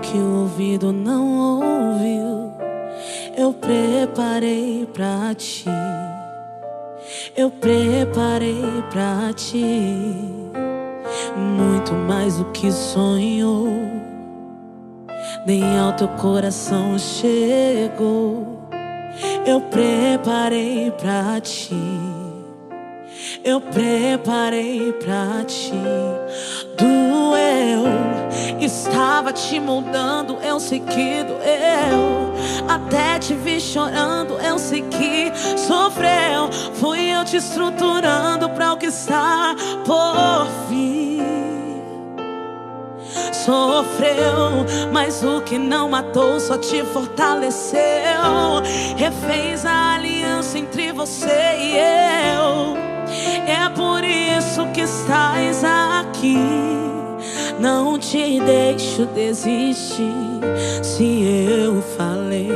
que o ouvido não ouviu, eu preparei pra ti. Eu preparei pra ti muito mais do que sonhou, nem ao teu coração chegou. Eu preparei pra ti. Eu preparei pra ti. Doeu, estava te moldando, eu sei que doeu. Até te vi chorando, eu sei que sofreu. Fui eu te estruturando pra o que está por vir. Sofreu, mas o que não matou só te fortaleceu. Refez a aliança entre você e eu. É por isso que estás aqui. Não te deixo desistir. Se eu falei,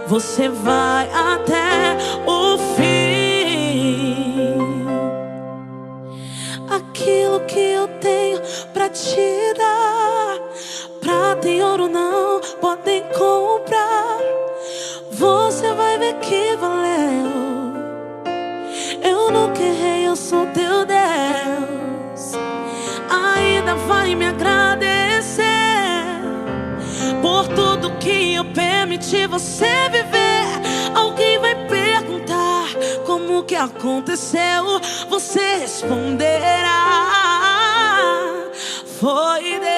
você vai até o fim. Aquilo que eu tenho pra te dar, prata e ouro não podem comprar. Você vai ver que valeu. Eu nunca errei, eu sou teu Deus. Ainda vai me agradecer por tudo que eu permiti você viver. Alguém vai perguntar como que aconteceu. Você responderá: foi Deus.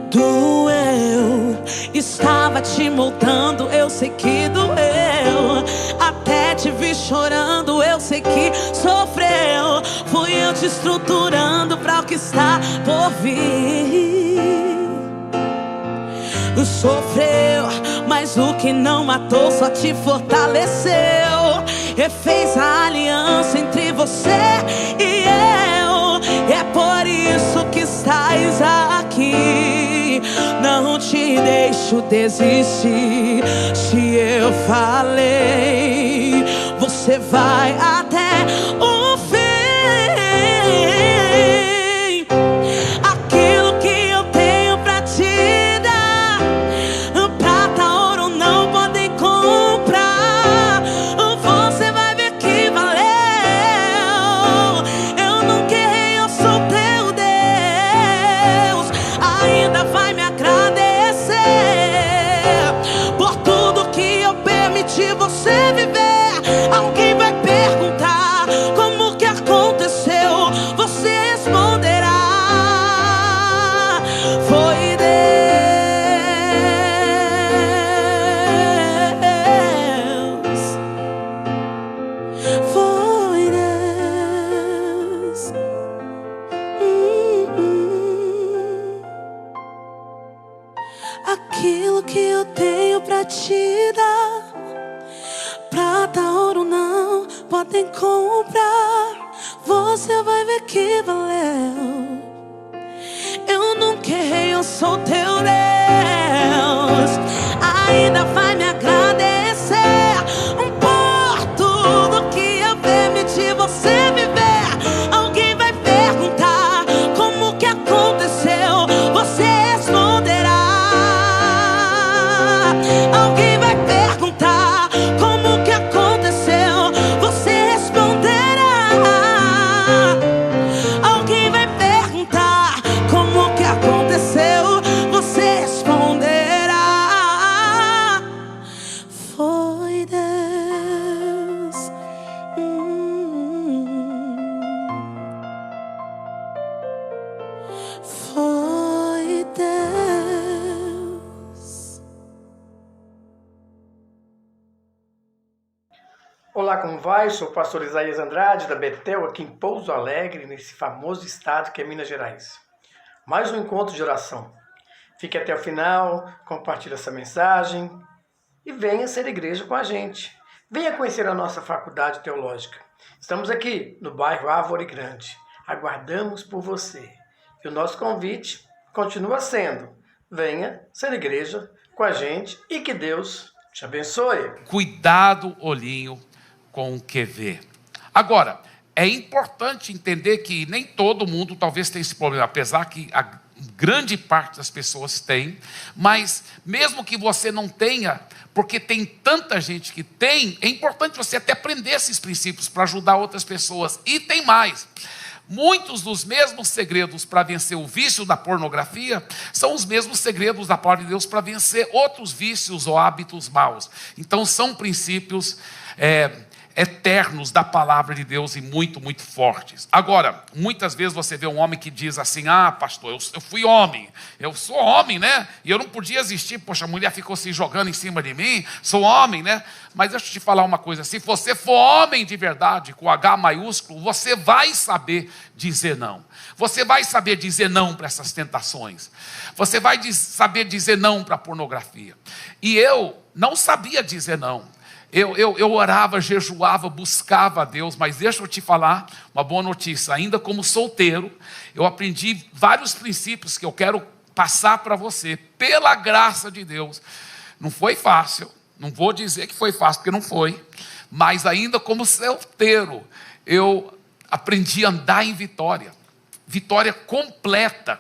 Doeu, estava te moldando, eu sei que doeu. Até te vi chorando, eu sei que sofreu. Fui eu te estruturando pra o que está por vir. Sofreu, mas o que não matou só te fortaleceu. Refez a aliança entre você e eu. É por isso que estás aqui. Não te deixo desistir. Se eu falei, você vai até o fim. Aquilo que eu tenho pra te dar, prata, ouro não podem comprar. Você vai ver que valeu. Eu nunca errei, eu sou teu Deus. Ainda vai me agradecer por tudo que eu permiti você viver. Alguém vai perguntar como que aconteceu. Você responderá: foi Deus. Foi Deus. Aquilo que eu tenho pra te dar, prata, ouro não podem comprar. Você vai ver que valeu. Eu nunca errei, eu sou teu Deus. Ainda vai me agradecer por tudo que eu permiti você viver. Alguém vai perguntar como que aconteceu. Você responderá. Alguém vai perguntar como que aconteceu. Você responderá. Alguém vai perguntar como que aconteceu. Você responderá: foi Deus. Foi Deus. Olá, como vai? Sou o pastor Isaías Andrade, da Betel, aqui em Pouso Alegre, nesse famoso estado que é Minas Gerais. Mais um encontro de oração. Fique até o final, compartilhe essa mensagem e venha ser igreja com a gente. Venha conhecer a nossa faculdade teológica. Estamos aqui no bairro Árvore Grande. Aguardamos por você. E o nosso convite continua sendo: venha ser igreja com a gente e que Deus te abençoe. Cuidado, olhinho, com o que vê. Agora, é importante entender que nem todo mundo talvez tenha esse problema, apesar que a grande parte das pessoas tem, mas mesmo que você não tenha, porque tem tanta gente que tem, é importante você até aprender esses princípios para ajudar outras pessoas. E tem mais. Muitos dos mesmos segredos para vencer o vício da pornografia são os mesmos segredos da palavra de Deus para vencer outros vícios ou hábitos maus. Então são princípios eternos da palavra de Deus e muito, muito fortes. Agora, muitas vezes você vê um homem que diz assim: pastor, eu fui homem, eu sou homem, né? E eu não podia existir, poxa, a mulher ficou se jogando em cima de mim, sou homem, né? Mas deixa eu te falar uma coisa, se você for homem de verdade, com H maiúsculo, você vai saber dizer não. Você vai saber dizer não para essas tentações. Você vai saber dizer não para a pornografia. E eu não sabia dizer não. Eu orava, jejuava, buscava a Deus, mas deixa eu te falar uma boa notícia. Ainda como solteiro, eu aprendi vários princípios que eu quero passar para você, pela graça de Deus. Não foi fácil, não vou dizer que foi fácil, porque não foi, mas ainda como solteiro, eu aprendi a andar em vitória. Vitória completa,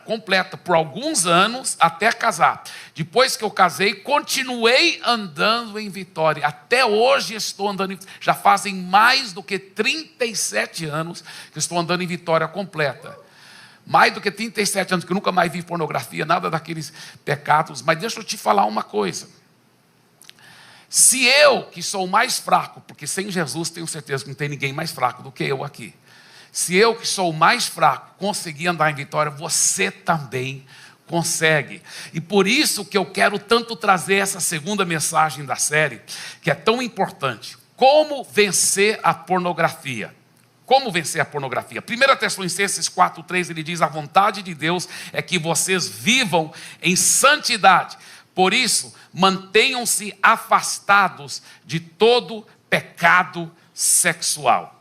por alguns anos até casar. Depois que eu casei, continuei andando em vitória. Até hoje estou andando já fazem mais do que 37 anos que estou andando em vitória completa. Mais do que 37 anos que eu nunca mais vi pornografia, nada daqueles pecados. Mas deixa eu te falar uma coisa. Se eu, que sou o mais fraco, porque sem Jesus tenho certeza que não tem ninguém mais fraco do que eu aqui. Se eu, que sou o mais fraco, conseguir andar em vitória, você também consegue. E por isso que eu quero tanto trazer essa segunda mensagem da série, que é tão importante. Como vencer a pornografia? Como vencer a pornografia? 1 Tessalonicenses 4:3, ele diz: a vontade de Deus é que vocês vivam em santidade. Por isso, mantenham-se afastados de todo pecado sexual.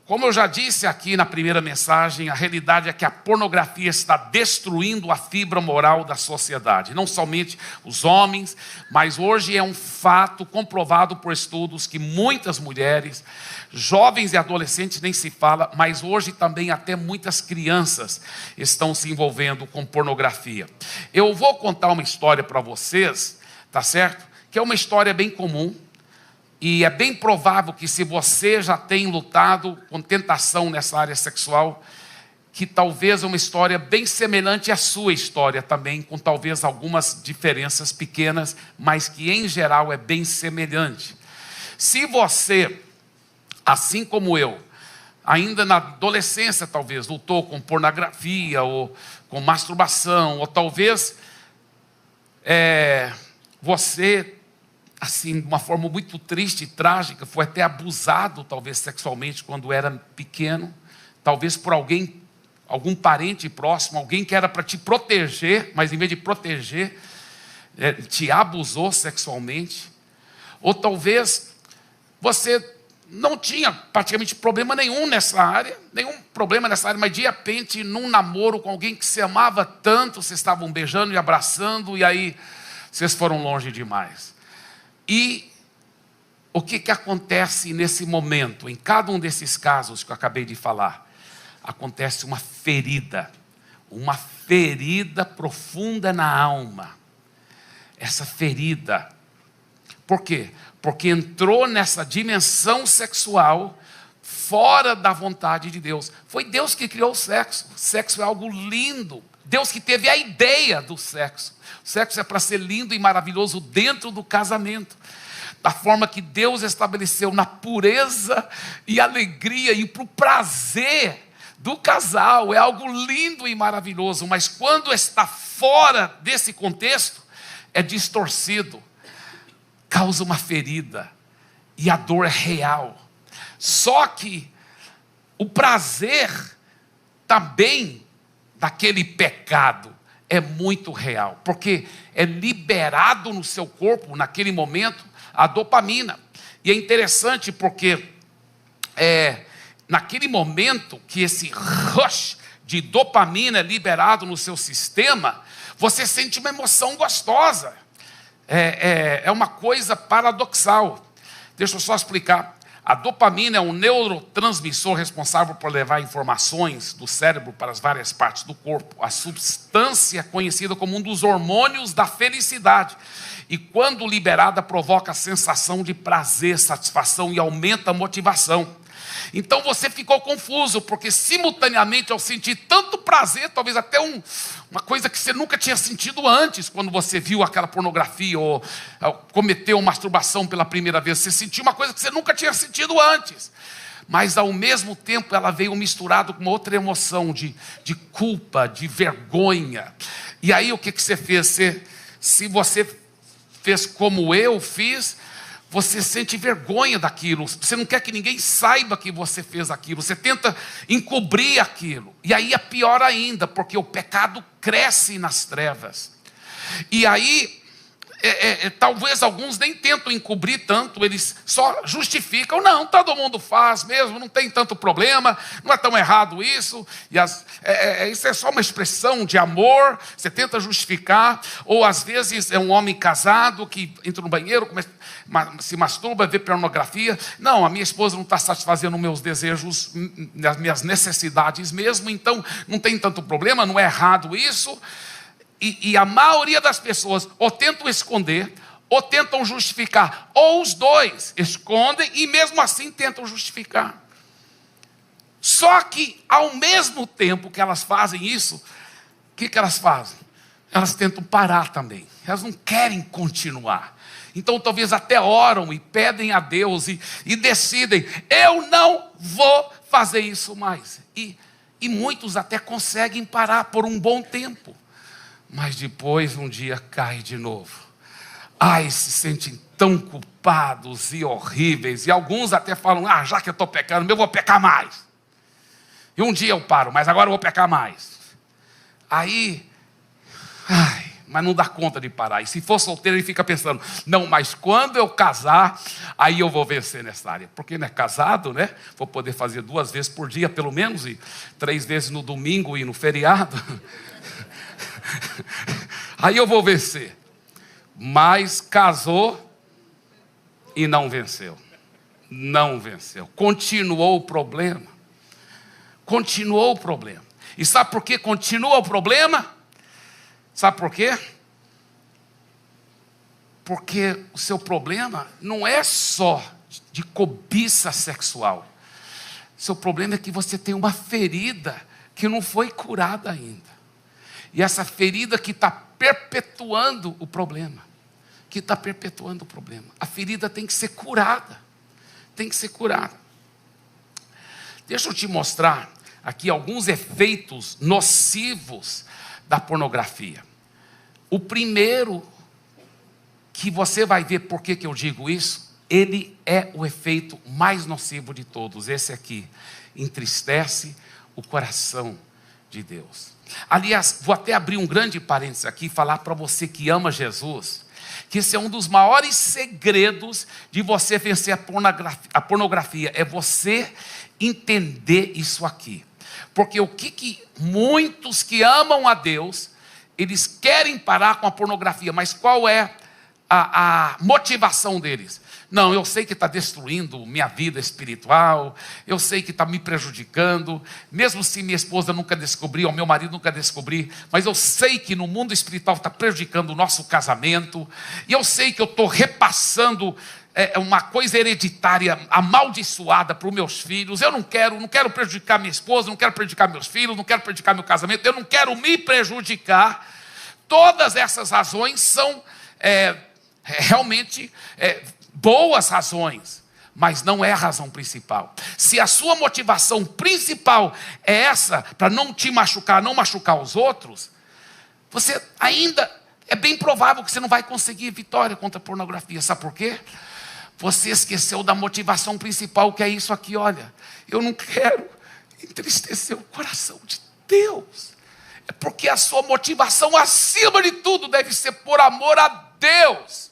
Como eu já disse aqui na primeira mensagem, a realidade é que a pornografia está destruindo a fibra moral da sociedade. Não somente os homens, mas hoje é um fato comprovado por estudos que muitas mulheres, jovens e adolescentes nem se fala, mas hoje também até muitas crianças estão se envolvendo com pornografia. Eu vou contar uma história para vocês, tá certo? Que é uma história bem comum. E é bem provável que se você já tem lutado com tentação nessa área sexual, que talvez é uma história bem semelhante à sua história também, com talvez algumas diferenças pequenas, mas que em geral é bem semelhante. Se você, assim como eu, ainda na adolescência talvez, lutou com pornografia ou com masturbação, ou talvez você, assim, de uma forma muito triste e trágica, foi até abusado, talvez sexualmente, quando era pequeno, talvez por algum parente próximo, alguém que era para te proteger, mas em vez de proteger, te abusou sexualmente. Ou talvez você não tinha praticamente problema nenhum nessa área, mas de repente, num namoro com alguém que se amava tanto, vocês estavam beijando e abraçando, e aí vocês foram longe demais. E o que acontece nesse momento? Em cada um desses casos que eu acabei de falar, acontece uma ferida profunda na alma. Essa ferida, por quê? Porque entrou nessa dimensão sexual fora da vontade de Deus. Foi Deus que criou o sexo. O sexo é algo lindo. Deus que teve a ideia do sexo. O sexo é para ser lindo e maravilhoso dentro do casamento. Da forma que Deus estabeleceu, na pureza e alegria e para o prazer do casal. É algo lindo e maravilhoso. Mas quando está fora desse contexto, é distorcido. Causa uma ferida. E a dor é real. Só que o prazer também daquele pecado é muito real, porque é liberado no seu corpo, naquele momento, a dopamina. E é interessante porque naquele momento que esse rush de dopamina é liberado no seu sistema, você sente uma emoção gostosa. É uma coisa paradoxal. Deixa eu só explicar. A dopamina é um neurotransmissor responsável por levar informações do cérebro para as várias partes do corpo. A substância é conhecida como um dos hormônios da felicidade. E quando liberada, provoca a sensação de prazer, satisfação e aumenta a motivação. Então você ficou confuso, porque simultaneamente ao sentir tanto prazer, talvez até uma coisa que você nunca tinha sentido antes, quando você viu aquela pornografia ou cometeu masturbação pela primeira vez, você sentiu uma coisa que você nunca tinha sentido antes. Mas ao mesmo tempo ela veio misturado com uma outra emoção de culpa, de vergonha. E aí o que você fez? Se você fez como eu fiz, você sente vergonha daquilo, você não quer que ninguém saiba que você fez aquilo, você tenta encobrir aquilo, e aí é pior ainda, porque o pecado cresce nas trevas, e aí talvez alguns nem tentam encobrir tanto, eles só justificam, não, todo mundo faz mesmo, não tem tanto problema, não é tão errado isso, isso é só uma expressão de amor, você tenta justificar, ou às vezes é um homem casado que entra no banheiro, se masturba, vê pornografia, não, a minha esposa não está satisfazendo meus desejos, as minhas necessidades mesmo, então não tem tanto problema, não é errado isso. E a maioria das pessoas ou tentam esconder, ou tentam justificar, ou os dois escondem e mesmo assim tentam justificar. Só que ao mesmo tempo que elas fazem isso, o que elas fazem? Elas tentam parar também, elas não querem continuar. Então talvez até oram e pedem a Deus e decidem, eu não vou fazer isso mais. E muitos até conseguem parar por um bom tempo. Mas depois um dia cai de novo. Ai, se sentem tão culpados e horríveis. E alguns até falam, já que eu estou pecando, eu vou pecar mais. E um dia eu paro, mas agora eu vou pecar mais. Aí, mas não dá conta de parar. E se for solteiro, ele fica pensando, não, mas quando eu casar, aí eu vou vencer nessa área. Porque não é casado, né? Vou poder fazer 2 vezes por dia, pelo menos, e 3 vezes no domingo e no feriado. Aí eu vou vencer. Mas casou e não venceu. Não venceu. Continuou o problema. Continuou o problema. E sabe por que continua o problema? Sabe por quê? Porque o seu problema não é só de cobiça sexual. Seu problema é que você tem uma ferida que não foi curada ainda. E essa ferida que está perpetuando o problema. A ferida tem que ser curada. Deixa eu te mostrar aqui alguns efeitos nocivos da pornografia. O primeiro, que você vai ver por que eu digo isso, ele é o efeito mais nocivo de todos. Esse aqui, entristece o coração de Deus. Aliás, vou até abrir um grande parênteses aqui e falar para você que ama Jesus, que esse é um dos maiores segredos de você vencer a pornografia, é você entender isso aqui. Porque o que muitos que amam a Deus, eles querem parar com a pornografia, mas qual é a motivação deles? Não, eu sei que está destruindo minha vida espiritual, eu sei que está me prejudicando, mesmo se minha esposa nunca descobriu, ou meu marido nunca descobriu, mas eu sei que no mundo espiritual está prejudicando o nosso casamento, e eu sei que eu estou repassando uma coisa hereditária, amaldiçoada para os meus filhos. Eu não quero prejudicar minha esposa, não quero prejudicar meus filhos, não quero prejudicar meu casamento, eu não quero me prejudicar. Todas essas razões são realmente boas razões, mas não é a razão principal. Se a sua motivação principal é essa, para não te machucar, não machucar os outros, você ainda é bem provável que você não vai conseguir vitória contra a pornografia. Sabe por quê? Você esqueceu da motivação principal, que é isso aqui, olha. Eu não quero entristecer o coração de Deus. É porque a sua motivação, acima de tudo, deve ser por amor a Deus.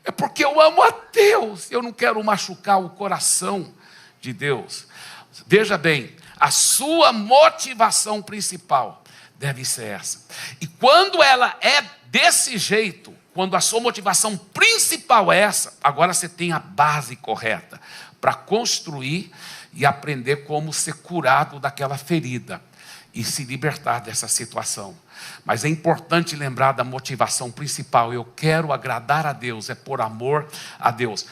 É porque eu amo a Deus. Eu não quero machucar o coração de Deus. Veja bem, a sua motivação principal deve ser essa. E quando ela é desse jeito, quando a sua motivação principal é essa, agora você tem a base correta. para construir e aprender como ser curado daquela ferida e se libertar dessa situação. Mas é importante lembrar da motivação principal. Eu quero agradar a Deus, é por amor a Deus.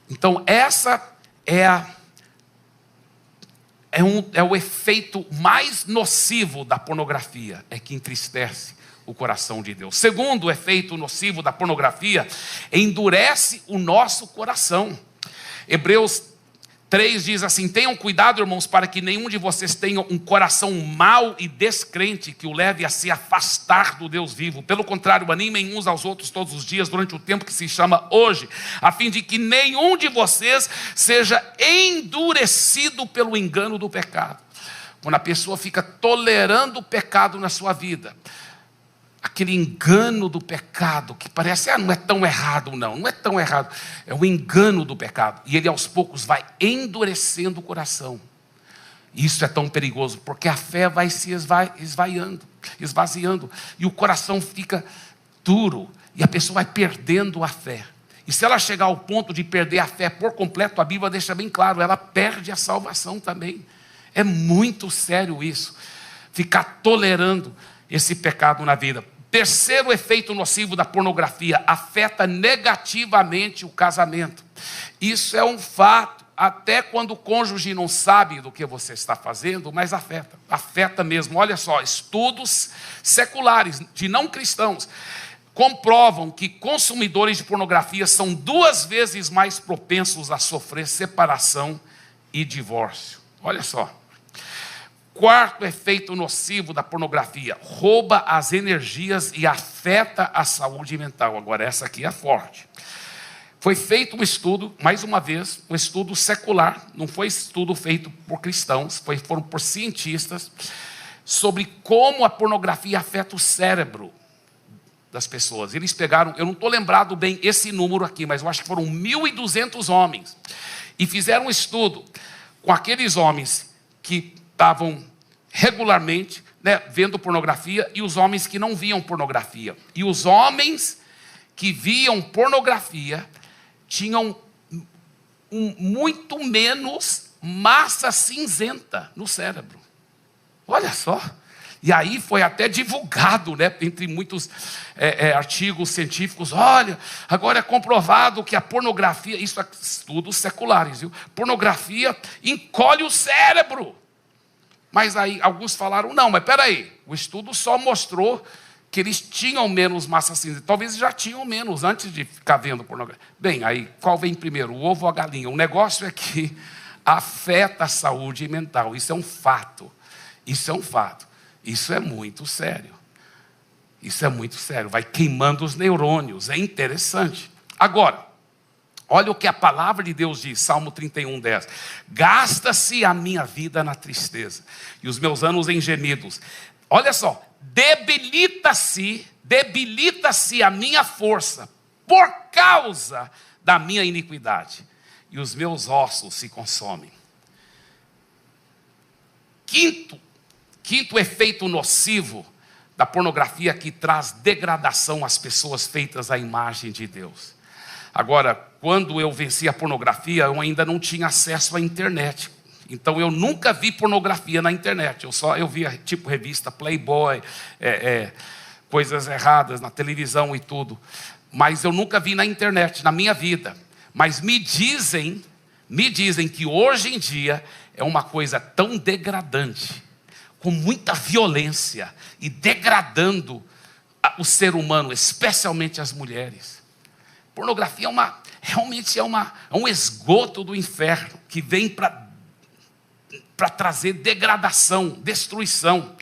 Então essa é o efeito mais nocivo da pornografia, é que entristece o coração de Deus. Segundo efeito nocivo da pornografia, endurece o nosso coração. Hebreus 3 diz assim: tenham cuidado, irmãos, para que nenhum de vocês tenha um coração mau e descrente que o leve a se afastar do Deus vivo. Pelo contrário, animem uns aos outros todos os dias durante o tempo que se chama hoje, a fim de que nenhum de vocês seja endurecido pelo engano do pecado. Quando a pessoa fica tolerando o pecado na sua vida, aquele engano do pecado, que parece, não é tão errado não é tão errado, é o engano do pecado, e ele aos poucos vai endurecendo o coração. Isso é tão perigoso, porque a fé vai se esvaziando, e o coração fica duro, e a pessoa vai perdendo a fé. E se ela chegar ao ponto de perder a fé por completo, a Bíblia deixa bem claro, ela perde a salvação também. É muito sério isso, ficar tolerando esse pecado na vida. Terceiro efeito nocivo da pornografia: afeta negativamente o casamento. Isso é um fato, até quando o cônjuge não sabe do que você está fazendo, mas afeta mesmo. Olha só, estudos seculares de não cristãos comprovam que consumidores de pornografia são 2 vezes mais propensos a sofrer separação e divórcio. Olha só. Quarto efeito nocivo da pornografia: rouba as energias e afeta a saúde mental. Agora essa aqui é forte. Foi feito um estudo, mais uma vez, um estudo secular, não foi estudo feito por cristãos, foram por cientistas, sobre como a pornografia afeta o cérebro das pessoas. Eles pegaram, eu não estou lembrado bem esse número aqui, mas eu acho que foram 1.200 homens, e fizeram um estudo com aqueles homens que estavam regularmente, vendo pornografia, e os homens que não viam pornografia. E os homens que viam pornografia tinham muito menos massa cinzenta no cérebro. Olha só. E aí foi até divulgado, entre muitos artigos científicos. Olha, agora é comprovado que a pornografia, isso é estudos seculares, viu? Pornografia encolhe o cérebro. Mas aí alguns falaram, não, mas peraí, o estudo só mostrou que eles tinham menos massa cinzenta. Talvez já tinham menos antes de ficar vendo pornografia. Bem, aí qual vem primeiro, o ovo ou a galinha? O negócio é que afeta a saúde mental. Isso é um fato. Isso é um fato. Isso é muito sério. Isso é muito sério. Vai queimando os neurônios. É interessante. Agora, olha o que a palavra de Deus diz, Salmo 31:10. Gasta-se a minha vida na tristeza e os meus anos em gemidos. Olha só, debilita-se a minha força por causa da minha iniquidade, e os meus ossos se consomem. Quinto efeito nocivo da pornografia, que traz degradação às pessoas feitas à imagem de Deus. Agora, quando eu venci a pornografia, eu ainda não tinha acesso à internet. Então eu nunca vi pornografia na internet. Eu via tipo revista Playboy, coisas erradas na televisão e tudo. Mas eu nunca vi na internet, na minha vida. Mas me dizem que hoje em dia é uma coisa tão degradante, com muita violência e degradando o ser humano, especialmente as mulheres. Pornografia realmente é um esgoto do inferno que vem para trazer degradação, destruição.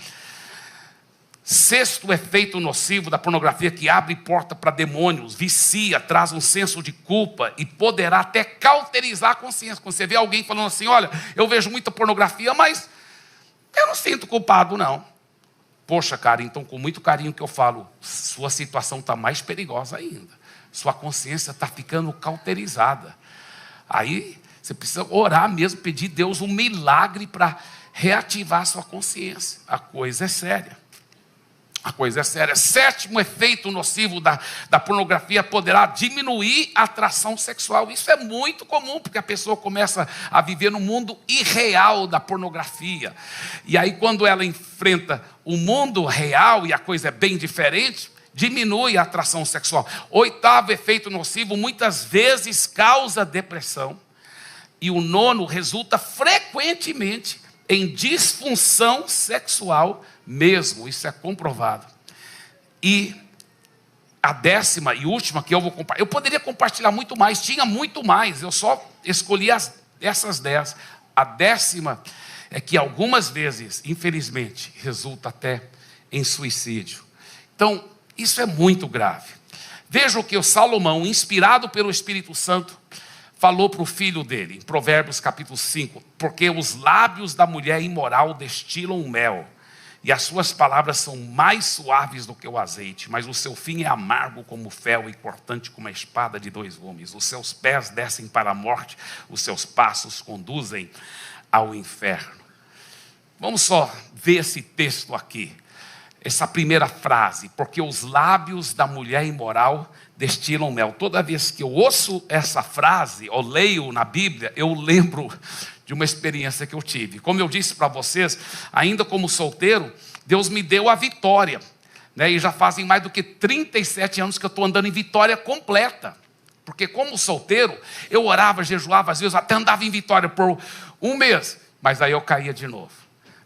Sexto efeito nocivo da pornografia, que abre porta para demônios, vicia, traz um senso de culpa e poderá até cauterizar a consciência. Quando você vê alguém falando assim, olha, eu vejo muita pornografia, mas eu não sinto culpado não. Poxa, cara, então com muito carinho que eu falo, sua situação está mais perigosa ainda. Sua consciência está ficando cauterizada. Aí você precisa orar mesmo, pedir a Deus um milagre para reativar sua consciência. A coisa é séria. A coisa é séria. Sétimo efeito nocivo da pornografia: poderá diminuir a atração sexual. Isso é muito comum, porque a pessoa começa a viver no mundo irreal da pornografia. E aí, quando ela enfrenta o mundo real e a coisa é bem diferente, diminui a atração sexual. Oitavo efeito nocivo: muitas vezes causa depressão. E o nono: resulta frequentemente em disfunção sexual mesmo. Isso é comprovado. E a décima e última que eu vou compartilhar, eu poderia compartilhar muito mais, tinha muito mais, eu só escolhi essas 10. A décima é que algumas vezes, infelizmente, resulta até em suicídio. Então, isso é muito grave. Veja o que o Salomão, inspirado pelo Espírito Santo, falou para o filho dele, em Provérbios capítulo 5, porque os lábios da mulher imoral destilam mel, e as suas palavras são mais suaves do que o azeite, mas o seu fim é amargo como o fel e cortante como a espada de 2 gumes. Os seus pés descem para a morte, os seus passos conduzem ao inferno. Vamos só ver esse texto aqui, essa primeira frase, porque os lábios da mulher imoral destilam mel. Toda vez que eu ouço essa frase, ou leio na Bíblia, eu lembro de uma experiência que eu tive. Como eu disse para vocês, ainda como solteiro, Deus me deu a vitória, né? E já fazem mais do que 37 anos que eu estou andando em vitória completa. Porque como solteiro, eu orava, jejuava, às vezes até andava em vitória por um mês, mas aí eu caía de novo.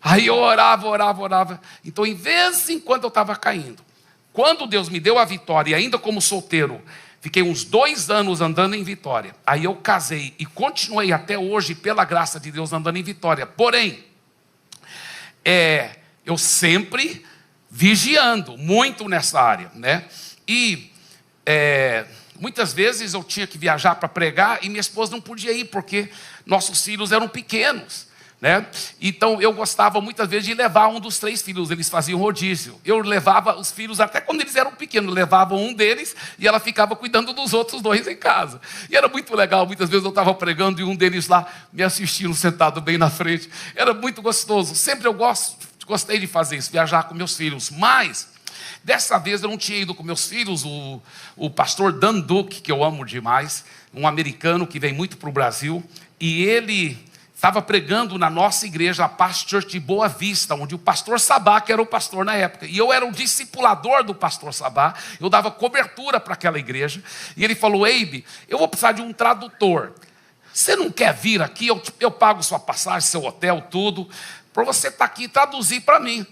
Aí eu orava. Então, em vez em quando eu estava caindo. Quando Deus me deu a vitória, e ainda como solteiro, fiquei uns 2 anos andando em vitória. Aí eu casei e continuei até hoje, pela graça de Deus, andando em vitória. Porém, eu sempre vigiando muito nessa área, né? E muitas vezes eu tinha que viajar para pregar e minha esposa não podia ir, porque nossos filhos eram pequenos, né? Então eu gostava muitas vezes de levar um dos 3 filhos, eles faziam rodízio. Eu levava os filhos, até quando eles eram pequenos, levava um deles e ela ficava cuidando dos outros 2 em casa. E era muito legal, muitas vezes eu estava pregando e um deles lá me assistindo, sentado bem na frente. Era muito gostoso, sempre eu gostei de fazer isso, viajar com meus filhos. Mas dessa vez eu não tinha ido com meus filhos. O pastor Dan Duke, que eu amo demais, um americano que vem muito para o Brasil, e ele estava pregando na nossa igreja, a Paz Church de Boa Vista, onde o pastor Sabá, que era o pastor na época, e eu era o discipulador do pastor Sabá, eu dava cobertura para aquela igreja, e ele falou: Eibe, eu vou precisar de um tradutor, você não quer vir aqui, eu pago sua passagem, seu hotel, tudo, para você estar aqui e traduzir para mim.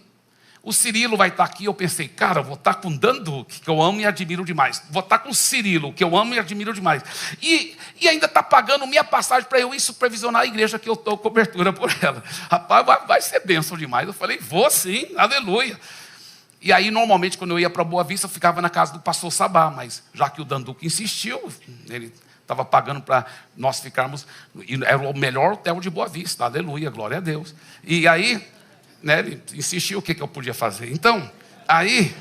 O Cirilo vai estar aqui. Eu pensei, cara, eu vou estar com Dan Duke, que eu amo e admiro demais. Vou estar com o Cirilo, que eu amo e admiro demais. E ainda está pagando minha passagem para eu ir supervisionar a igreja que eu dou cobertura por ela. Rapaz, vai ser bênção demais. Eu falei, vou sim, aleluia. E aí, normalmente, quando eu ia para Boa Vista, eu ficava na casa do pastor Sabá. Mas já que o Dan Duke insistiu, ele estava pagando para nós ficarmos. Era o melhor hotel de Boa Vista, aleluia, glória a Deus. E aí, né, ele insistiu, o que eu podia fazer. Então, aí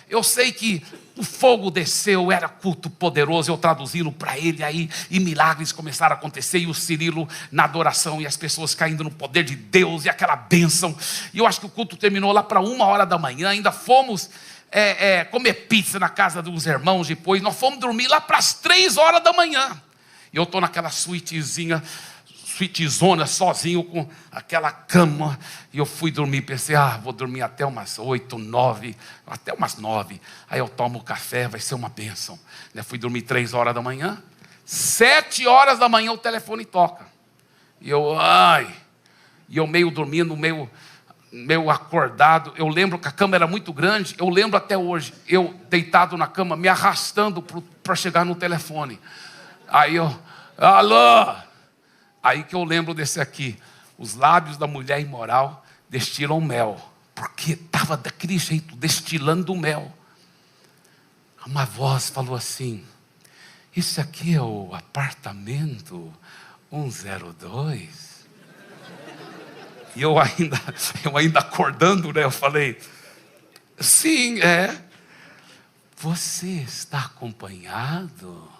eu sei que o fogo desceu, era culto poderoso, eu traduzindo para ele aí, e milagres começaram a acontecer, e o Cirilo na adoração, e as pessoas caindo no poder de Deus, e aquela bênção. E eu acho que o culto terminou lá para 1h da manhã, ainda fomos comer pizza na casa dos irmãos depois, nós fomos dormir lá para as 3h da manhã. E eu estou naquela suítezinha, suítezona, sozinho com aquela cama, e eu fui dormir, pensei, vou dormir até umas 8, 9, até umas 9, aí eu tomo café, vai ser uma bênção. Fui dormir 3h da manhã, 7h da manhã o telefone toca, e eu meio dormindo, meio acordado. Eu lembro que a cama era muito grande, eu lembro até hoje, eu deitado na cama, me arrastando para chegar no telefone, aí eu, alô. Aí que eu lembro desse aqui: os lábios da mulher imoral destilam mel, porque estava daquele jeito, destilando mel. Uma voz falou assim: esse aqui é o apartamento 102? E eu ainda acordando, né? Eu falei: sim, é. Você está acompanhado?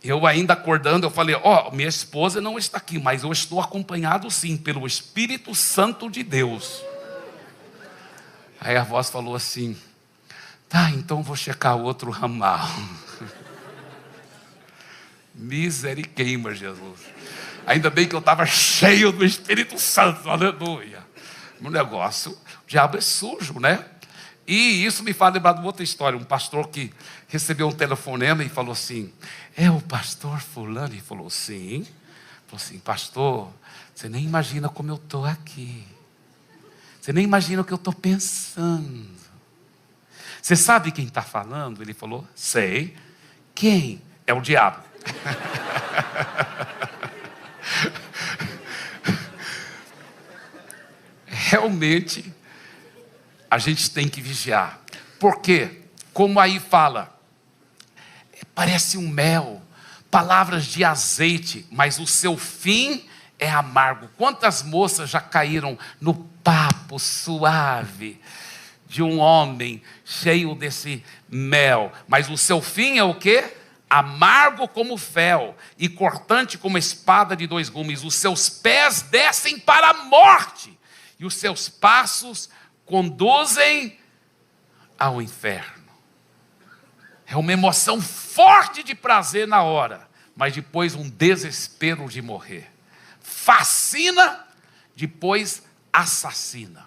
Eu ainda acordando, eu falei, minha esposa não está aqui, mas eu estou acompanhado sim, pelo Espírito Santo de Deus. Aí a voz falou assim, tá, então vou checar outro ramal. Misericórdia, Jesus. Ainda bem que eu estava cheio do Espírito Santo, aleluia. No negócio, o diabo é sujo, né? E isso me faz lembrar de outra história. Um pastor que recebeu um telefonema e falou assim, é o pastor fulano? E falou, sim. Falou assim, pastor, você nem imagina como eu estou aqui. Você nem imagina o que eu estou pensando. Você sabe quem está falando? Ele falou, sei. Quem? É o diabo. Realmente, a gente tem que vigiar. Porque, como aí fala, parece um mel, palavras de azeite, mas o seu fim é amargo. Quantas moças já caíram no papo suave de um homem cheio desse mel, mas o seu fim é o quê? Amargo como fel e cortante como espada de dois gumes. Os seus pés descem para a morte e os seus passos conduzem ao inferno. É uma emoção forte de prazer na hora, mas depois um desespero de morrer. Fascina, depois assassina.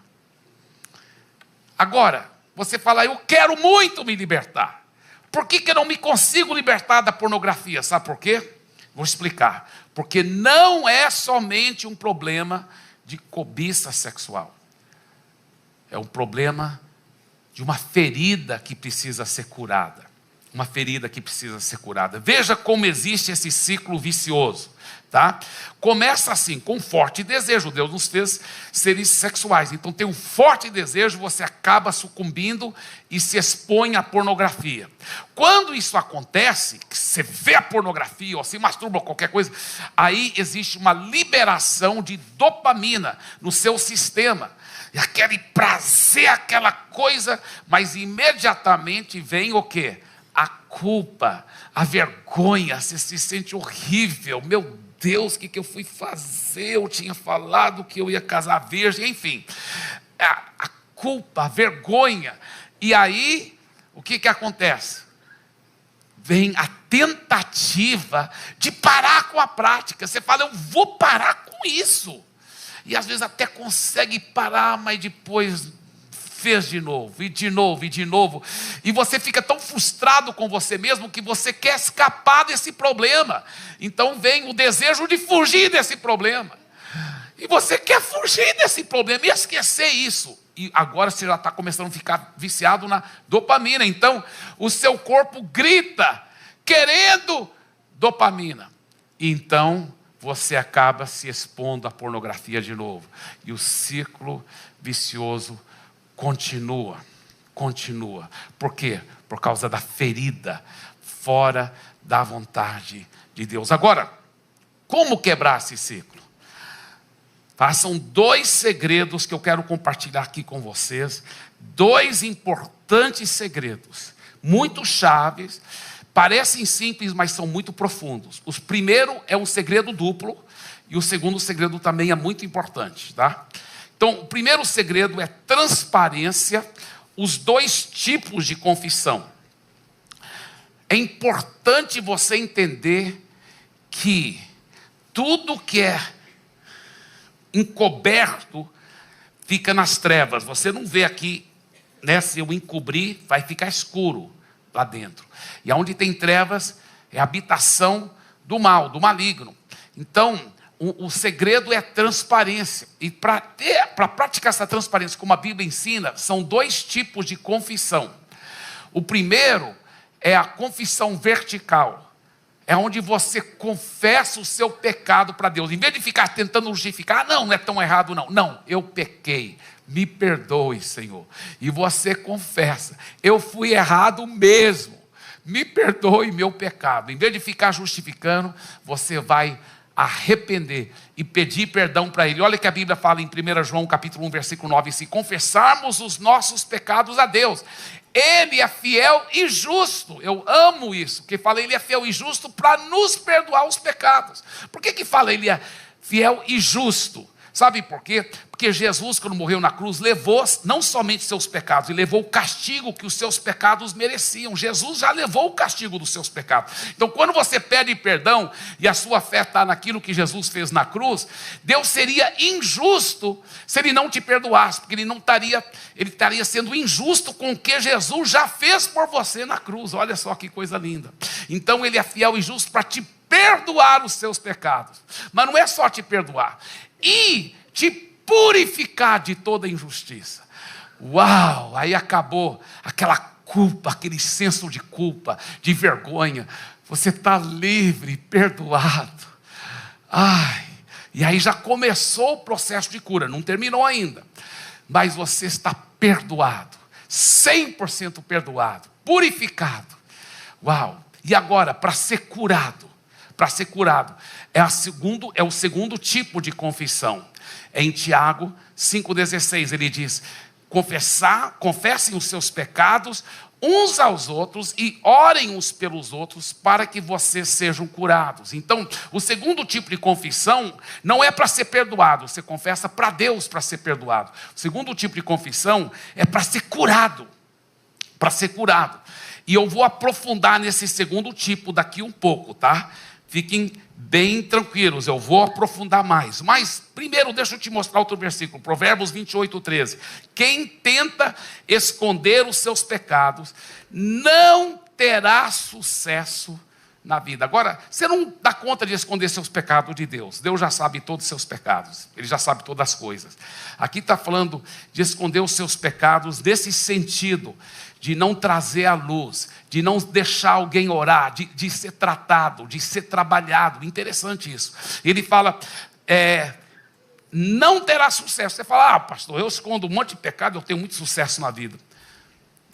Agora, você fala, eu quero muito me libertar. Por que eu não me consigo libertar da pornografia? Sabe por quê? Vou explicar. Porque não é somente um problema de cobiça sexual. É um problema de uma ferida que precisa ser curada. Uma ferida que precisa ser curada. Veja como existe esse ciclo vicioso, tá? Começa assim, com forte desejo. Deus nos fez seres sexuais. Então tem um forte desejo, você acaba sucumbindo e se expõe à pornografia. Quando isso acontece, que você vê a pornografia ou se masturba ou qualquer coisa, aí existe uma liberação de dopamina no seu sistema. E aquele prazer, aquela coisa, mas imediatamente vem o quê? A culpa, a vergonha, você se sente horrível. Meu Deus, o que eu fui fazer? Eu tinha falado que eu ia casar virgem, enfim. A culpa, a vergonha. E aí, o que acontece? Vem a tentativa de parar com a prática. Você fala, eu vou parar com isso. E às vezes até consegue parar, mas depois fez de novo, e de novo, e de novo. E você fica tão frustrado com você mesmo que você quer escapar desse problema. Então vem o desejo de fugir desse problema. E você quer fugir desse problema e esquecer isso. E agora você já está começando a ficar viciado na dopamina. Então o seu corpo grita, querendo dopamina. E então você acaba se expondo à pornografia de novo. E o ciclo vicioso continua. Por quê? Por causa da ferida, fora da vontade de Deus. Agora, como quebrar esse ciclo? São 2 segredos que eu quero compartilhar aqui com vocês. 2 importantes segredos, muito chaves, parecem simples, mas são muito profundos. O primeiro é um segredo duplo, e o segundo segredo também é muito importante, tá? Então, o primeiro segredo é transparência, os 2 tipos de confissão. É importante você entender que tudo que é encoberto fica nas trevas. Você não vê aqui, né? Se eu encobrir, vai ficar escuro lá dentro. E onde tem trevas é a habitação do mal, do maligno. Então, o segredo é a transparência. E para praticar essa transparência, como a Bíblia ensina, são 2 tipos de confissão. O primeiro é a confissão vertical. É onde você confessa o seu pecado para Deus. Em vez de ficar tentando justificar, não é tão errado não. Não, eu pequei. Me perdoe, Senhor. E você confessa. Eu fui errado mesmo. Me perdoe meu pecado. Em vez de ficar justificando, você vai arrepender e pedir perdão para Ele. Olha que a Bíblia fala em 1 João capítulo 1, versículo 9. Se confessarmos os nossos pecados a Deus, Ele é fiel e justo. Eu amo isso, que fala ele é fiel e justo para nos perdoar os pecados. Por que fala ele é fiel e justo? Sabe por quê? Porque Jesus, quando morreu na cruz, levou não somente seus pecados, ele levou o castigo que os seus pecados mereciam. Jesus já levou o castigo dos seus pecados. Então, quando você pede perdão e a sua fé está naquilo que Jesus fez na cruz, Deus seria injusto se ele não te perdoasse, porque ele estaria sendo injusto com o que Jesus já fez por você na cruz. Olha só que coisa linda. Então, ele é fiel e justo para te perdoar os seus pecados. Mas não é só te perdoar, e te purificar de toda injustiça. Uau! Aí acabou aquela culpa, aquele senso de culpa, de vergonha. Você está livre, perdoado. Ai! E aí já começou o processo de cura, não terminou ainda. Mas você está perdoado, 100% perdoado, purificado. Uau! E agora, para ser curado, é o segundo tipo de confissão. Em Tiago 5,16 ele diz: confessem os seus pecados uns aos outros e orem uns pelos outros para que vocês sejam curados. Então, o segundo tipo de confissão não é para ser perdoado, você confessa para Deus para ser perdoado. O segundo tipo de confissão é para ser curado. E eu vou aprofundar nesse segundo tipo daqui um pouco, tá? Fiquem bem tranquilos, eu vou aprofundar mais. Mas, primeiro, deixa eu te mostrar outro versículo. Provérbios 28:13. Quem tenta esconder os seus pecados não terá sucesso na vida. Agora, você não dá conta de esconder seus pecados de Deus. Deus já sabe todos os seus pecados. Ele já sabe todas as coisas. Aqui está falando de esconder os seus pecados nesse sentido de não trazer à luz, de não deixar alguém orar, de ser tratado, de ser trabalhado. Interessante isso. Ele fala, não terá sucesso. Você fala, pastor, eu escondo um monte de pecado, eu tenho muito sucesso na vida.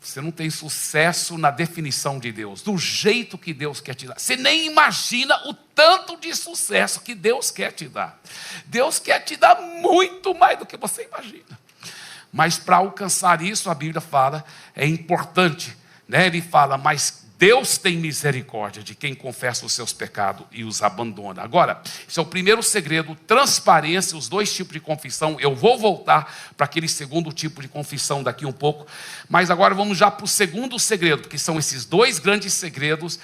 Você não tem sucesso na definição de Deus, do jeito que Deus quer te dar. Você nem imagina o tanto de sucesso que Deus quer te dar. Deus quer te dar muito mais do que você imagina. Mas para alcançar isso, a Bíblia fala, é importante, né? Ele fala, mas Deus tem misericórdia de quem confessa os seus pecados e os abandona. Agora, esse é o primeiro segredo, transparência, os dois tipos de confissão. Eu vou voltar para aquele segundo tipo de confissão daqui um pouco, mas agora vamos já para o segundo segredo, porque são esses dois grandes segredos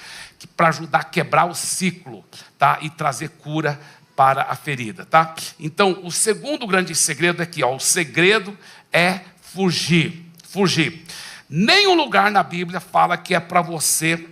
para ajudar a quebrar o ciclo, tá? E trazer cura para a ferida, tá? Então, o segundo grande segredo é aqui, ó, o segredo é fugir. Nenhum lugar na Bíblia fala que é para você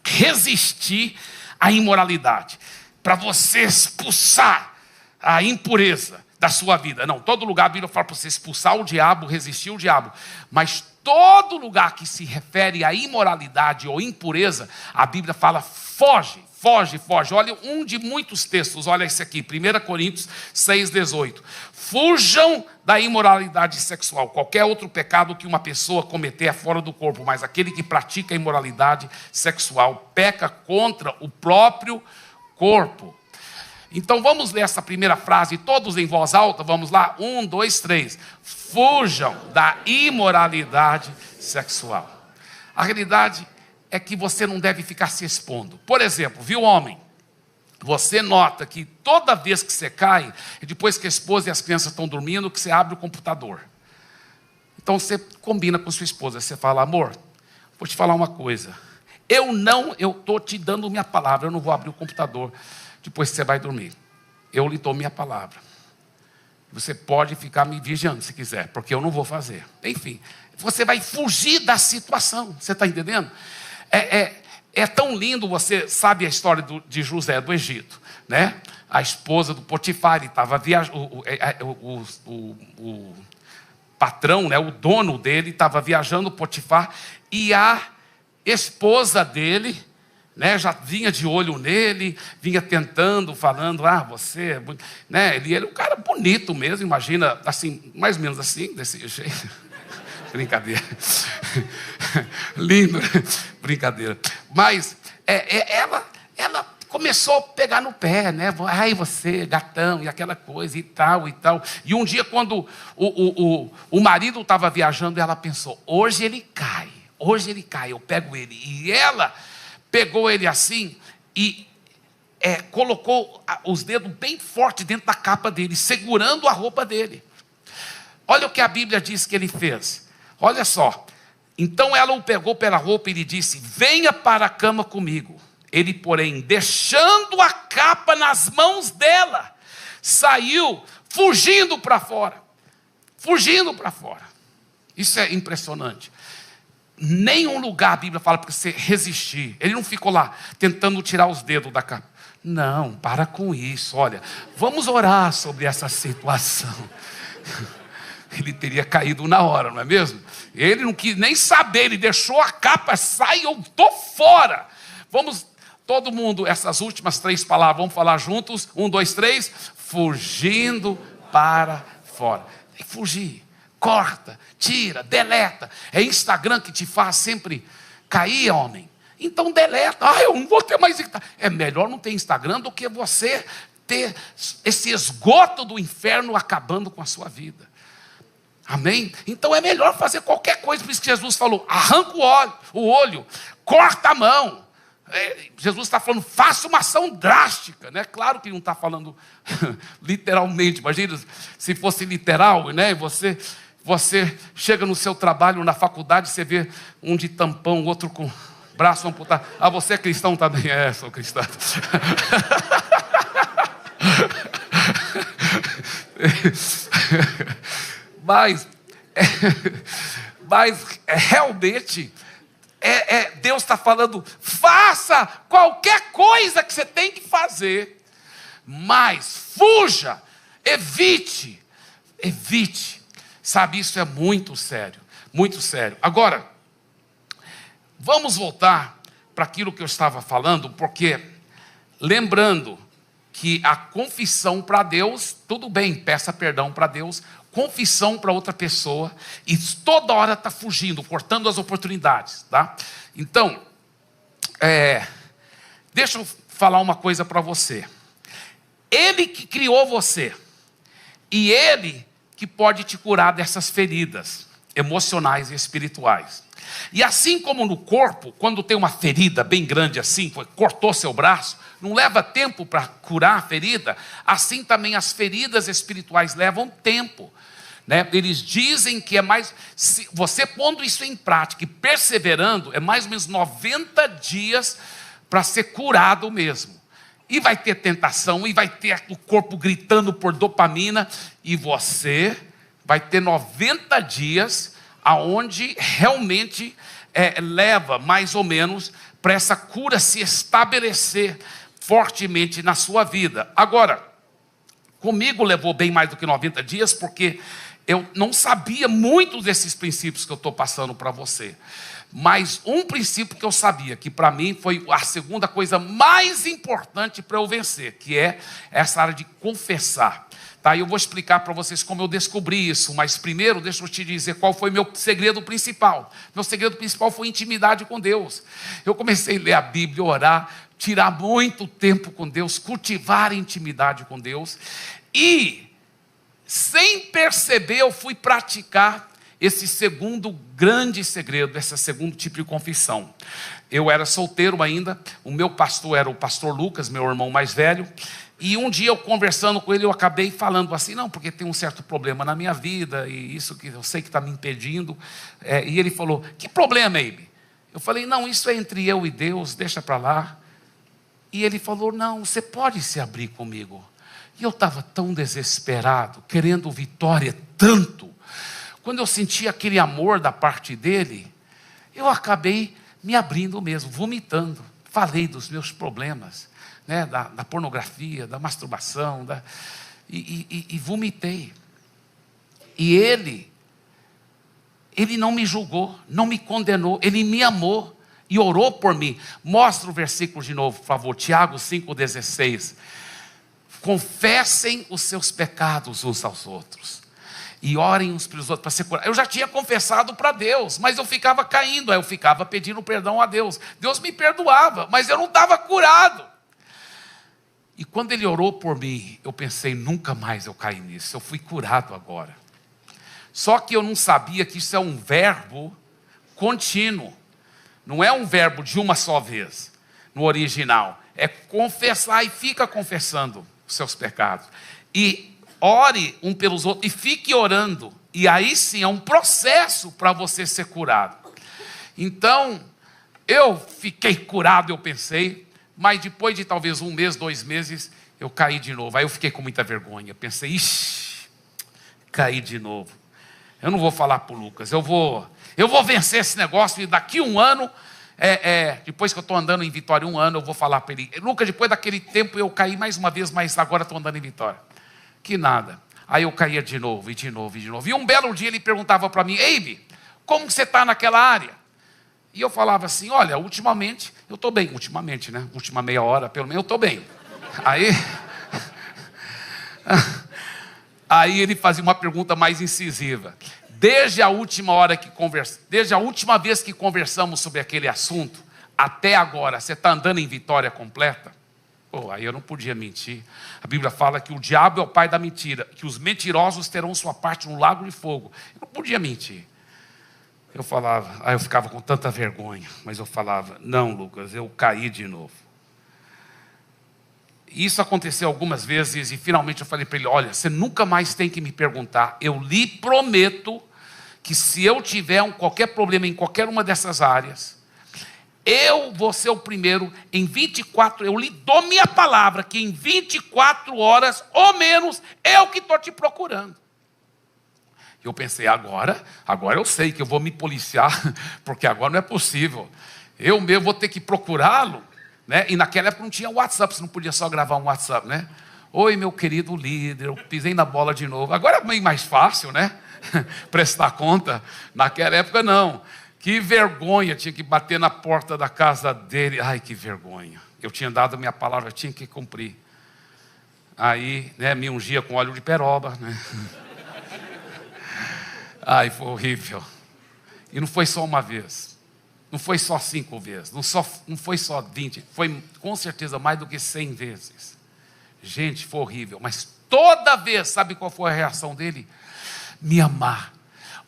resistir à imoralidade, para você expulsar a impureza da sua vida. Não, todo lugar a Bíblia fala para você expulsar o diabo, resistir o diabo. Mas todo lugar que se refere à imoralidade ou impureza, a Bíblia fala foge. Olha um de muitos textos, olha esse aqui, 1 Coríntios 6,18. Fujam da imoralidade sexual. Qualquer outro pecado que uma pessoa cometer é fora do corpo, mas aquele que pratica a imoralidade sexual peca contra o próprio corpo. Então vamos ler essa primeira frase, todos em voz alta, vamos lá? 1, 2, 3. Fujam da imoralidade sexual. A realidade é que você não deve ficar se expondo. Por exemplo, viu, homem? Você nota que toda vez que você cai, depois que a esposa e as crianças estão dormindo, que você abre o computador. Então você combina com sua esposa, você fala, amor, vou te falar uma coisa. Eu estou te dando minha palavra, eu não vou abrir o computador depois que você vai dormir. Eu lhe dou minha palavra. Você pode ficar me vigiando se quiser, porque eu não vou fazer. Enfim, você vai fugir da situação, você está entendendo? É tão lindo, você sabe a história de José do Egito, né? A esposa do Potifar, ele estava viajando, o patrão, né? O dono dele estava viajando, Potifar, e a esposa dele, né? Já vinha de olho nele, vinha tentando, falando, você, né? Ele é um cara bonito mesmo, imagina, assim, mais ou menos assim, desse jeito. Brincadeira. Lindo. Brincadeira. Mas ela começou a pegar no pé, né? Ai, você, gatão, e aquela coisa, e tal. E um dia, quando o marido estava viajando, ela pensou, hoje ele cai. hoje ele cai, eu pego ele. E ela pegou ele assim e colocou os dedos bem forte dentro da capa dele, segurando a roupa dele. Olha o que a Bíblia diz que ele fez. Olha só. Então ela o pegou pela roupa e lhe disse: venha para a cama comigo. Ele, porém, deixando a capa nas mãos dela, saiu fugindo para fora. Fugindo para fora. Isso é impressionante. Nenhum lugar a Bíblia fala para você resistir. Ele não ficou lá tentando tirar os dedos da capa. Não, para com isso. Olha, vamos orar sobre essa situação. Ele teria caído na hora, não é mesmo? Ele não quis nem saber, ele deixou a capa, sai, eu estou fora. Vamos, todo mundo, essas últimas 3 palavras, vamos falar juntos? 1, 2, 3. Fugindo para fora. Tem que fugir, corta, tira, deleta. É Instagram que te faz sempre cair, homem. Então deleta. Eu não vou ter mais Instagram. É melhor não ter Instagram do que você ter esse esgoto do inferno acabando com a sua vida. Amém? Então é melhor fazer qualquer coisa. Por isso que Jesus falou: arranca o olho, corta a mão. Jesus está falando, faça uma ação drástica, né? Claro que não está falando literalmente. Imagina se fosse literal, né? Você chega no seu trabalho, na faculdade, você vê um de tampão, outro com braço amputado. Você é cristão também? Sou cristão. Mas realmente Deus está falando: faça qualquer coisa que você tem que fazer, mas fuja, evite. Sabe, isso é muito sério, muito sério. Agora, vamos voltar para aquilo que eu estava falando, porque lembrando que a confissão para Deus, tudo bem, peça perdão para Deus. Confissão para outra pessoa, e toda hora está fugindo, cortando as oportunidades, tá? Então, deixa eu falar uma coisa para você. Ele que criou você, e Ele que pode te curar dessas feridas emocionais e espirituais. E assim como no corpo, quando tem uma ferida bem grande assim, cortou seu braço, não leva tempo para curar a ferida, assim também as feridas espirituais levam tempo. Né? Eles dizem que é mais, se você pondo isso em prática e perseverando, é mais ou menos 90 dias para ser curado mesmo. E vai ter tentação, e vai ter o corpo gritando por dopamina, e você vai ter 90 dias aonde realmente leva mais ou menos para essa cura se estabelecer fortemente na sua vida. Agora, comigo levou bem mais do que 90 dias, porque eu não sabia muitos desses princípios que eu estou passando para você. Mas um princípio que eu sabia, que para mim foi a segunda coisa mais importante para eu vencer, que é essa área de confessar. Tá? Eu vou explicar para vocês como eu descobri isso, mas primeiro deixa eu te dizer qual foi meu segredo principal. Meu segredo principal foi intimidade com Deus. Eu comecei a ler a Bíblia, orar, tirar muito tempo com Deus, cultivar a intimidade com Deus, e sem perceber eu fui praticar esse segundo grande segredo, esse segundo tipo de confissão. Eu era solteiro ainda, o meu pastor era o pastor Lucas, meu irmão mais velho, e um dia eu conversando com ele, eu acabei falando assim, não, porque tem um certo problema na minha vida, e isso que eu sei que está me impedindo, e ele falou, que problema, Eibe? Eu falei, não, isso é entre eu e Deus, deixa para lá. E ele falou, não, você pode se abrir comigo. E eu estava tão desesperado, querendo vitória tanto. Quando eu senti aquele amor da parte dele, eu acabei me abrindo mesmo, vomitando. Falei dos meus problemas, né, da pornografia, da masturbação, e vomitei. E ele não me julgou, não me condenou, ele me amou e orou por mim. Mostra o versículo de novo, por favor, Tiago 5,16. Confessem os seus pecados uns aos outros e orem uns pelos outros para ser curados. Eu já tinha confessado para Deus, mas eu ficava caindo, eu ficava pedindo perdão a Deus. Deus me perdoava, mas eu não estava curado. E quando ele orou por mim, eu pensei, nunca mais eu caí nisso, eu fui curado agora. Só que eu não sabia que isso é um verbo contínuo. Não é um verbo de uma só vez, no original. É confessar e fica confessando os seus pecados. E ore um pelos outros e fique orando. E aí sim é um processo para você ser curado. Então, eu fiquei curado, eu pensei, mas depois de talvez 1 mês, 2 meses, eu caí de novo. Aí eu fiquei com muita vergonha. Pensei, ixi, caí de novo. Eu não vou falar para o Lucas, eu vou vencer esse negócio e daqui 1 ano, depois que eu estou andando em Vitória 1 ano, eu vou falar para ele. Lucas, depois daquele tempo eu caí mais uma vez, mas agora estou andando em Vitória. Que nada. Aí eu caía de novo, e de novo, e de novo. E um belo dia ele perguntava para mim, Eibe, como você está naquela área? E eu falava assim, olha, ultimamente, eu estou bem. Ultimamente, né? Última meia hora, pelo menos, eu estou bem. Aí ele fazia uma pergunta mais incisiva. Desde a última vez que conversamos sobre aquele assunto, até agora, você está andando em vitória completa? Aí eu não podia mentir. A Bíblia fala que o diabo é o pai da mentira, que os mentirosos terão sua parte no lago de fogo. Eu não podia mentir. Eu falava, aí eu ficava com tanta vergonha, mas eu falava, não, Lucas, eu caí de novo. Isso aconteceu algumas vezes e finalmente eu falei para ele, olha, você nunca mais tem que me perguntar, eu lhe prometo que se eu tiver qualquer problema em qualquer uma dessas áreas, eu vou ser o primeiro em 24, eu lhe dou minha palavra, que em 24 horas ou menos, eu que estou te procurando. Eu pensei, agora eu sei que eu vou me policiar, porque agora não é possível. Eu mesmo vou ter que procurá-lo, né? E naquela época não tinha WhatsApp, você não podia só gravar um WhatsApp, né? Oi, meu querido líder, eu pisei na bola de novo. Agora é bem mais fácil, né? Prestar conta. Naquela época não. Que vergonha, tinha que bater na porta da casa dele. Ai, que vergonha. Eu tinha dado a minha palavra, eu tinha que cumprir. Aí, né, me ungia com óleo de peroba, né? Ai, foi horrível. E não foi só uma vez. Não foi só 5 vezes. Não foi só 20. Foi com certeza mais do que 100 vezes. Gente, foi horrível. Mas toda vez, sabe qual foi a reação dele? Me amar.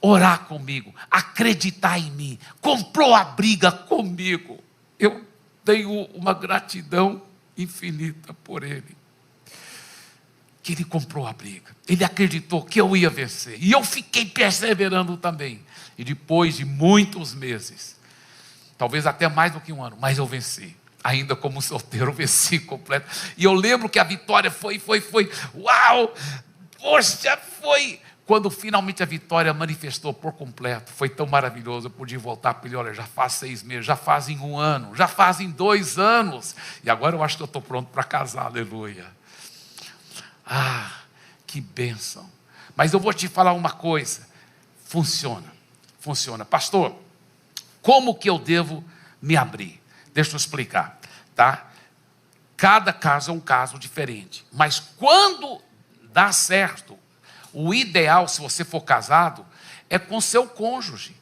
Orar comigo. Acreditar em mim. Comprou a briga comigo. Eu tenho uma gratidão infinita por ele. Que ele comprou a briga. Ele acreditou que eu ia vencer. E eu fiquei perseverando também. E depois de muitos meses, talvez até mais do que 1 ano, mas eu venci. Ainda como solteiro, eu venci completo. E eu lembro que a vitória foi. Uau! Poxa, foi. Quando finalmente a vitória manifestou por completo, foi tão maravilhoso. Eu podia voltar para ele, olha, já faz 6 meses, já fazem 1 ano, já fazem 2 anos. E agora eu acho que eu estou pronto para casar, aleluia. Ah, que bênção. Mas eu vou te falar uma coisa. Funciona. Pastor, como que eu devo me abrir? Deixa eu explicar, tá? Cada caso é um caso diferente. Mas quando dá certo, o ideal, se você for casado, é com seu cônjuge.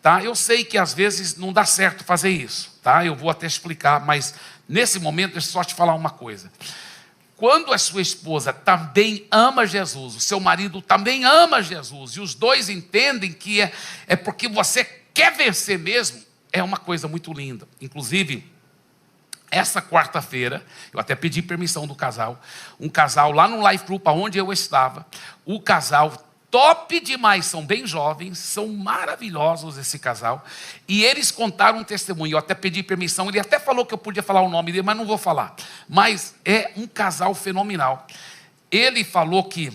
Tá? Eu sei que às vezes não dá certo fazer isso, tá? Eu vou até explicar, mas nesse momento, deixa eu só te falar uma coisa. Quando a sua esposa também ama Jesus, o seu marido também ama Jesus, e os dois entendem que é porque você quer vencer mesmo, é uma coisa muito linda. Inclusive, essa quarta-feira, eu até pedi permissão do casal, um casal lá no Life Group, onde eu estava, o casal top demais, são bem jovens, são maravilhosos esse casal, e eles contaram um testemunho, eu até pedi permissão, ele até falou que eu podia falar o nome dele, mas não vou falar, mas é um casal fenomenal. Ele falou que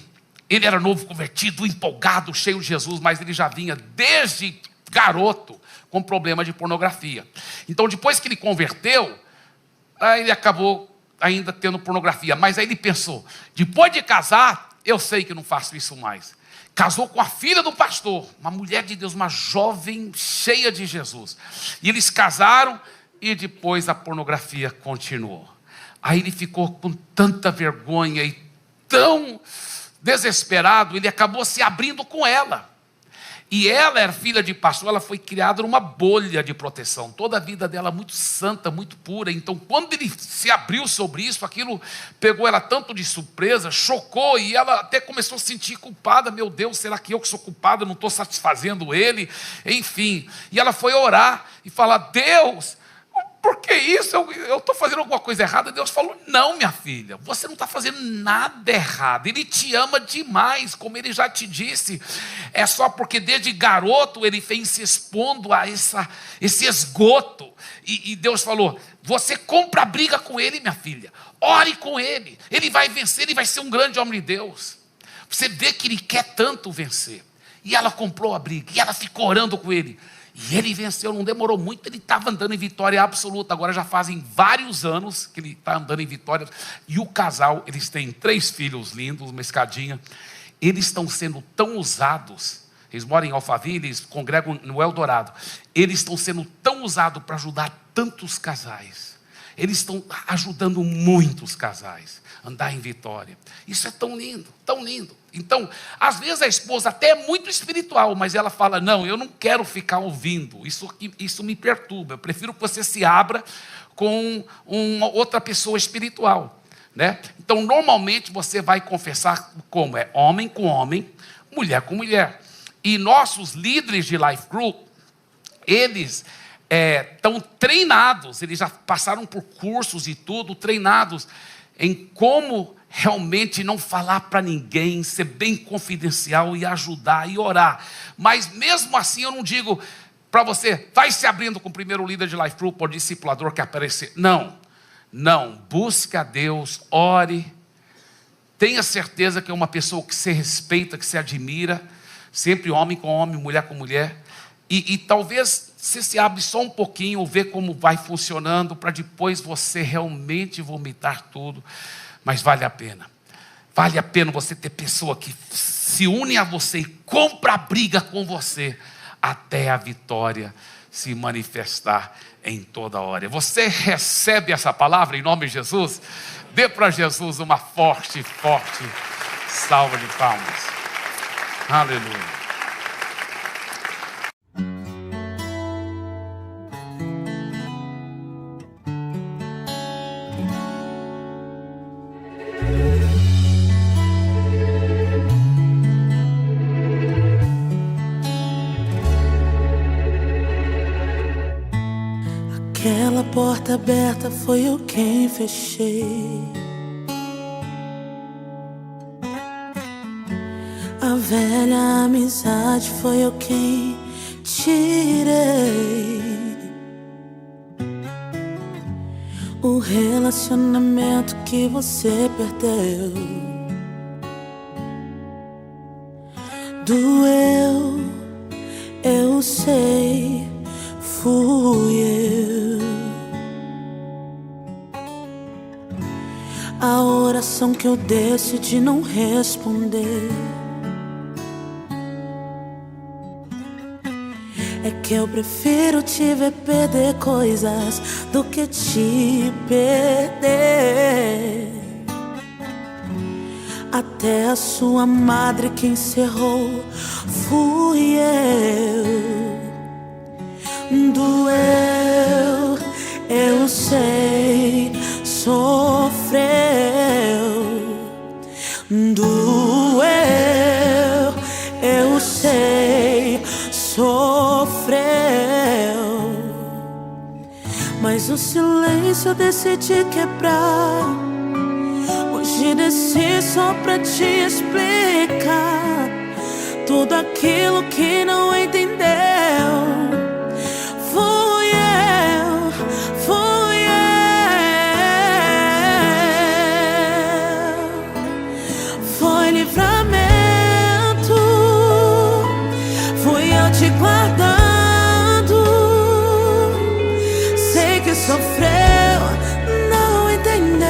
ele era novo convertido, empolgado, cheio de Jesus, mas ele já vinha desde garoto com problema de pornografia. Então depois que ele converteu, aí ele acabou ainda tendo pornografia, mas aí ele pensou, depois de casar, eu sei que não faço isso mais. Casou com a filha do pastor, uma mulher de Deus, uma jovem cheia de Jesus. E eles casaram e depois a pornografia continuou. Aí ele ficou com tanta vergonha e tão desesperado, ele acabou se abrindo com ela. E ela era filha de pastor, ela foi criada numa bolha de proteção. Toda a vida dela muito santa, muito pura. Então, quando ele se abriu sobre isso, aquilo pegou ela tanto de surpresa, chocou, e ela até começou a se sentir culpada. Meu Deus, será que eu que sou culpada, não estou satisfazendo ele? Enfim, e ela foi orar e falar: Deus, por que isso? Eu estou fazendo alguma coisa errada? Deus falou: não, minha filha, você não está fazendo nada errado. Ele te ama demais, como ele já te disse. É só porque desde garoto ele vem se expondo a esse esgoto. E Deus falou: você compra a briga com ele, minha filha. Ore com ele. Ele vai vencer, ele vai ser um grande homem de Deus. Você vê que ele quer tanto vencer. E ela comprou a briga, e ela ficou orando com ele. E ele venceu, não demorou muito, ele estava andando em vitória absoluta. Agora já fazem vários anos que ele está andando em vitória. E o casal, eles têm 3 filhos lindos, uma escadinha. Eles estão sendo tão usados. Eles moram em Alphaville, eles congregam no Eldorado. Eles estão sendo tão usados para ajudar tantos casais. Eles estão ajudando muitos casais a andar em vitória. Isso é tão lindo, tão lindo. Então, às vezes a esposa até é muito espiritual, mas ela fala: não, eu não quero ficar ouvindo, isso me perturba, eu prefiro que você se abra com uma outra pessoa espiritual, né? Então, normalmente você vai confessar como? É homem com homem, mulher com mulher. E nossos líderes de Life Group, eles estão treinados, eles já passaram por cursos e tudo, treinados em como realmente não falar para ninguém, ser bem confidencial e ajudar e orar. Mas mesmo assim eu não digo para você: vai se abrindo com o primeiro líder de Life Group ou discipulador que aparecer. Não, busque a Deus, ore, tenha certeza que é uma pessoa que se respeita, que se admira, sempre homem com homem, mulher com mulher, e talvez você se abre só um pouquinho, ver como vai funcionando, para depois você realmente vomitar tudo. Mas vale a pena você ter pessoa que se une a você e compra a briga com você, até a vitória se manifestar em toda hora. Você recebe essa palavra em nome de Jesus? Dê para Jesus uma forte salva de palmas. Aleluia. Aquela porta aberta foi eu quem fechei. A velha amizade foi eu quem tirei. O relacionamento que você perdeu doeu, eu sei, fui eu. A oração que eu decidi não responder é que eu prefiro te ver perder coisas do que te perder. Até a sua madre que encerrou fui eu. Doeu, eu sei, sofreu. Doeu, eu sei, sofreu. Mas o silêncio eu decidi quebrar. Hoje desci só pra te explicar tudo aquilo que não entendeu. Foi livramento, fui eu te guardando. Sei que sofreu, não entendeu,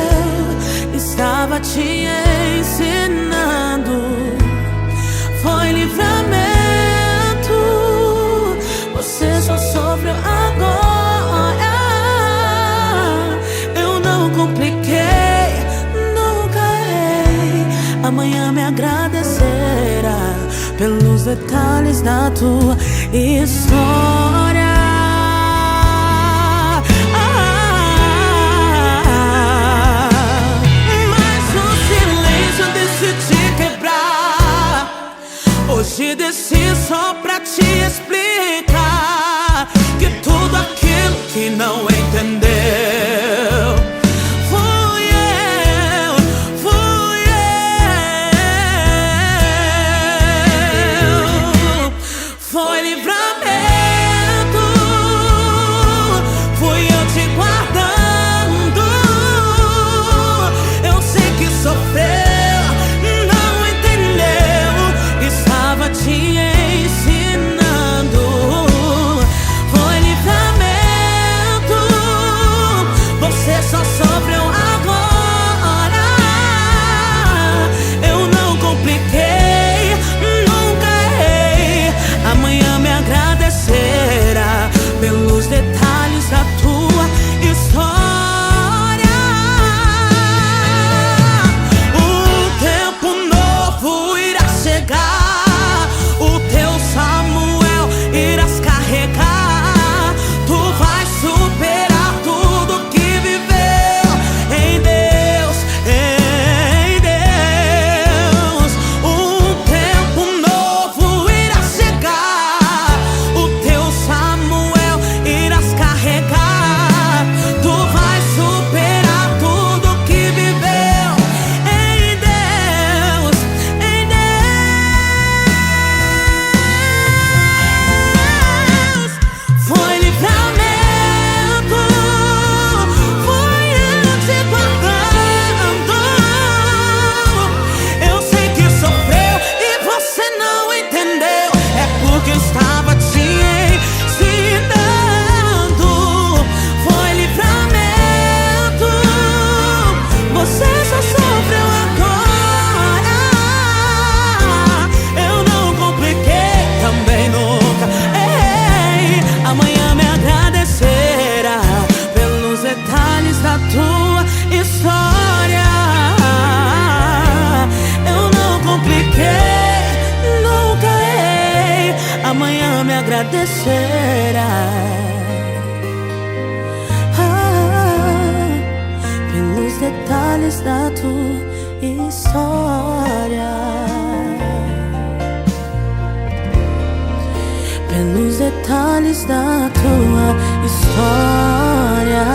estava te ensinando. Foi livramento, você só sofreu agora. Eu não compliquei, nunca errei. Amanhã me agradecerá pelos detalhes da tua história. Mas o silêncio decidi quebrar. Hoje desci só pra te explicar que tudo aquilo que não entendeu foi livramento. Fui eu te guardando. Eu sei que sofreu, não entendeu, estava te ensinando. Foi livramento. Você só sofreu agora. Eu não compliquei, nunca errei. Amanhã me agradecerá pelos detalhes da tua história. O tempo novo irá chegar. O teu Samuel irás carregar. Tu vais superar tudo que viveu em Deus, em Deus. Um tempo novo irá chegar. O teu Samuel irás carregar. Tu vais superar tudo que viveu em Deus, em Deus. Foi livramento. Fui eu te guardando. Eu sei que sofreu e você não entendeu. É porque estava te ensinando. Foi livramento. Você só sofreu agora. Eu não compliquei, também nunca errei. Amanhã me agradecerá pelos detalhes da tua história. Eu não compliquei, nunca errei. Amanhã me agradecerá. Pelos detalhes da tua história. Pelos detalhes da tua história.